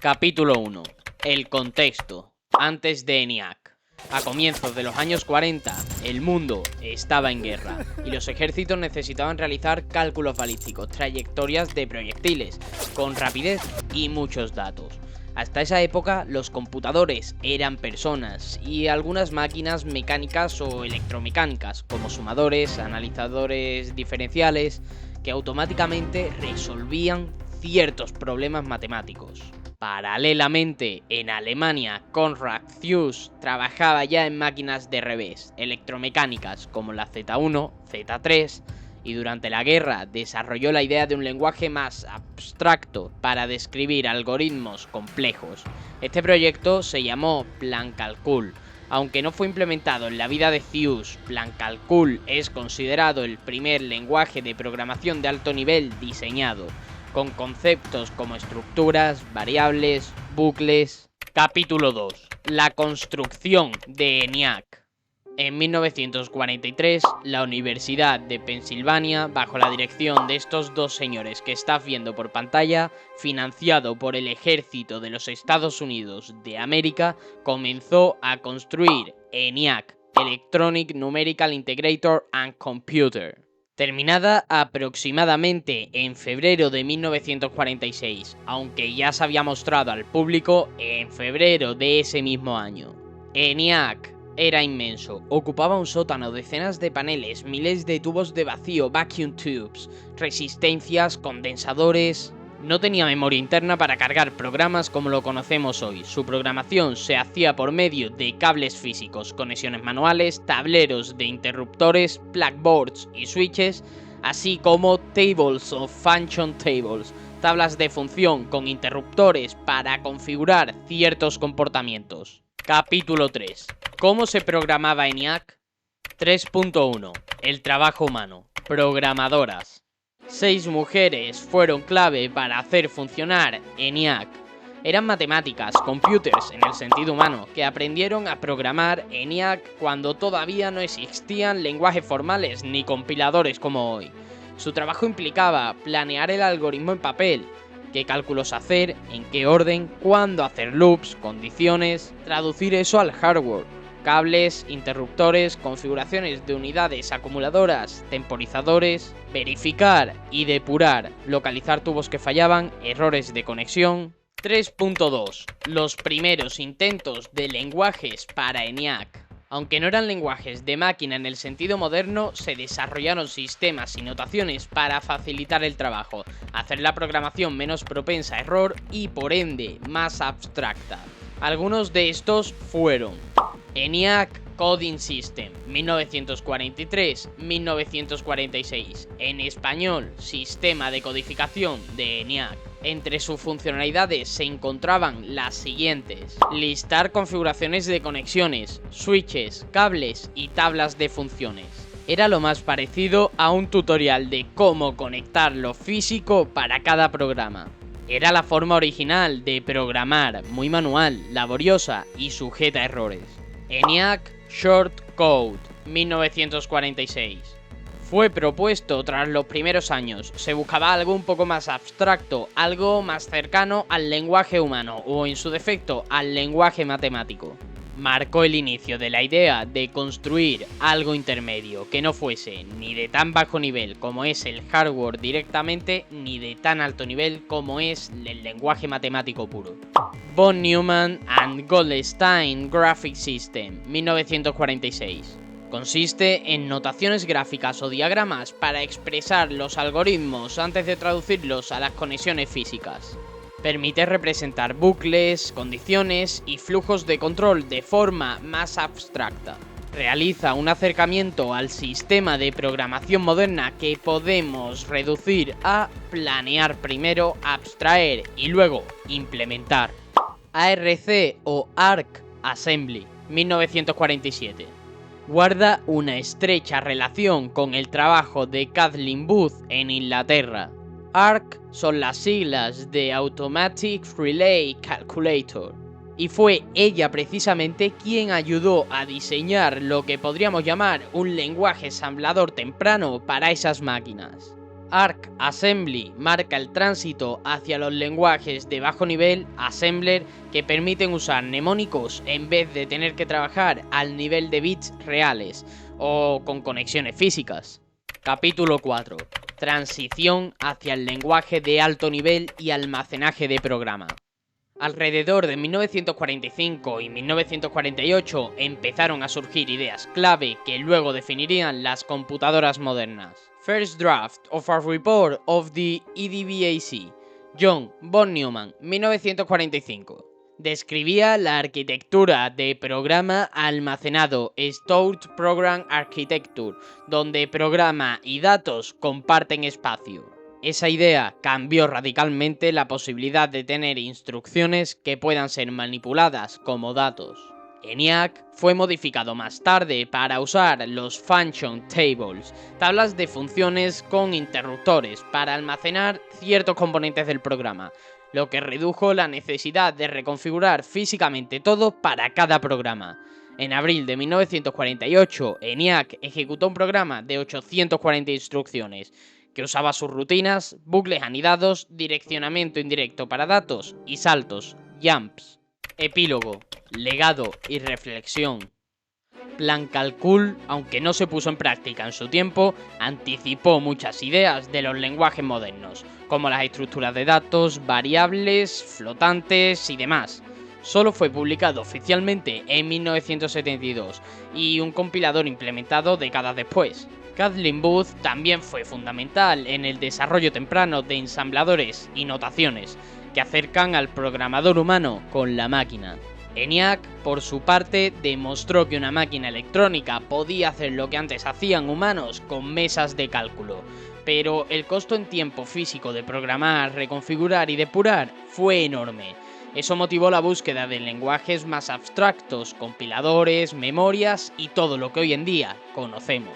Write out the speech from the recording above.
Capítulo 1. El contexto. Antes de ENIAC. A comienzos de los años 40, el mundo estaba en guerra y los ejércitos necesitaban realizar cálculos balísticos, trayectorias de proyectiles, con rapidez y muchos datos. Hasta esa época, los computadores eran personas y algunas máquinas mecánicas o electromecánicas, como sumadores, analizadores diferenciales, que automáticamente resolvían ciertos problemas matemáticos. Paralelamente, en Alemania, Konrad Zuse trabajaba ya en máquinas de revés, electromecánicas como la Z1, Z3, y durante la guerra desarrolló la idea de un lenguaje más abstracto para describir algoritmos complejos. Este proyecto se llamó Plancalcul. Aunque no fue implementado en la vida de Zuse, Plancalcul es considerado el primer lenguaje de programación de alto nivel diseñado, con conceptos como estructuras, variables, bucles. Capítulo 2. La construcción de ENIAC. En 1943, la Universidad de Pensilvania, bajo la dirección de estos dos señores que estás viendo por pantalla, financiado por el Ejército de los Estados Unidos de América, comenzó a construir ENIAC, Electronic Numerical Integrator and Computer. Terminada aproximadamente en febrero de 1946, aunque ya se había mostrado al público en febrero de ese mismo año. ENIAC era inmenso, ocupaba un sótano, decenas de paneles, miles de tubos de vacío, vacuum tubes, resistencias, condensadores. No tenía memoria interna para cargar programas como lo conocemos hoy. Su programación se hacía por medio de cables físicos, conexiones manuales, tableros de interruptores, blackboards y switches, así como tables of function tables, tablas de función con interruptores para configurar ciertos comportamientos. Capítulo 3. ¿Cómo se programaba ENIAC? 3.1. El trabajo humano. Programadoras. 6 mujeres fueron clave para hacer funcionar ENIAC. Eran matemáticas, computers en el sentido humano, que aprendieron a programar ENIAC cuando todavía no existían lenguajes formales ni compiladores como hoy. Su trabajo implicaba planear el algoritmo en papel, qué cálculos hacer, en qué orden, cuándo hacer loops, condiciones, traducir eso al hardware. Cables, interruptores, configuraciones de unidades acumuladoras, temporizadores, verificar y depurar, localizar tubos que fallaban, errores de conexión. 3.2. Los primeros intentos de lenguajes para ENIAC. Aunque no eran lenguajes de máquina en el sentido moderno, se desarrollaron sistemas y notaciones para facilitar el trabajo, hacer la programación menos propensa a error y por ende más abstracta. Algunos de estos fueron ENIAC Coding System, 1943-1946. En español, Sistema de Codificación de ENIAC. Entre sus funcionalidades se encontraban las siguientes: listar configuraciones de conexiones, switches, cables y tablas de funciones. Era lo más parecido a un tutorial de cómo conectar lo físico para cada programa. Era la forma original de programar, muy manual, laboriosa y sujeta a errores. ENIAC Short Code, 1946. Fue propuesto tras los primeros años. Se buscaba algo un poco más abstracto, algo más cercano al lenguaje humano o, en su defecto, al lenguaje matemático. Marcó el inicio de la idea de construir algo intermedio, que no fuese ni de tan bajo nivel como es el hardware directamente, ni de tan alto nivel como es el lenguaje matemático puro. Von Neumann and Goldstein Graphic System, 1946. Consiste en notaciones gráficas o diagramas para expresar los algoritmos antes de traducirlos a las conexiones físicas. Permite representar bucles, condiciones y flujos de control de forma más abstracta. Realiza un acercamiento al sistema de programación moderna que podemos reducir a planear primero, abstraer y luego implementar. ARC o Arc Assembly, 1947. Guarda una estrecha relación con el trabajo de Kathleen Booth en Inglaterra. ARC son las siglas de Automatic Relay Calculator, y fue ella precisamente quien ayudó a diseñar lo que podríamos llamar un lenguaje ensamblador temprano para esas máquinas. Arc Assembly marca el tránsito hacia los lenguajes de bajo nivel, assembler, que permiten usar mnemónicos en vez de tener que trabajar al nivel de bits reales o con conexiones físicas. Capítulo 4. Transición hacia el lenguaje de alto nivel y almacenaje de programa. Alrededor de 1945 y 1948 empezaron a surgir ideas clave que luego definirían las computadoras modernas. First Draft of a Report of the EDBAC, John von Neumann, 1945. Describía la arquitectura de programa almacenado, Stored Program Architecture, donde programa y datos comparten espacio. Esa idea cambió radicalmente la posibilidad de tener instrucciones que puedan ser manipuladas como datos. ENIAC fue modificado más tarde para usar los Function Tables, tablas de funciones con interruptores para almacenar ciertos componentes del programa, lo que redujo la necesidad de reconfigurar físicamente todo para cada programa. En abril de 1948, ENIAC ejecutó un programa de 840 instrucciones, que usaba sus rutinas, bucles anidados, direccionamiento indirecto para datos y saltos, jumps. Epílogo, legado y reflexión. Plan Calcul, aunque no se puso en práctica en su tiempo, anticipó muchas ideas de los lenguajes modernos, como las estructuras de datos, variables, flotantes y demás. Solo fue publicado oficialmente en 1972 y un compilador implementado décadas después. Kathleen Booth también fue fundamental en el desarrollo temprano de ensambladores y notaciones que acercan al programador humano con la máquina. ENIAC, por su parte, demostró que una máquina electrónica podía hacer lo que antes hacían humanos con mesas de cálculo, pero el costo en tiempo físico de programar, reconfigurar y depurar fue enorme. Eso motivó la búsqueda de lenguajes más abstractos, compiladores, memorias y todo lo que hoy en día conocemos.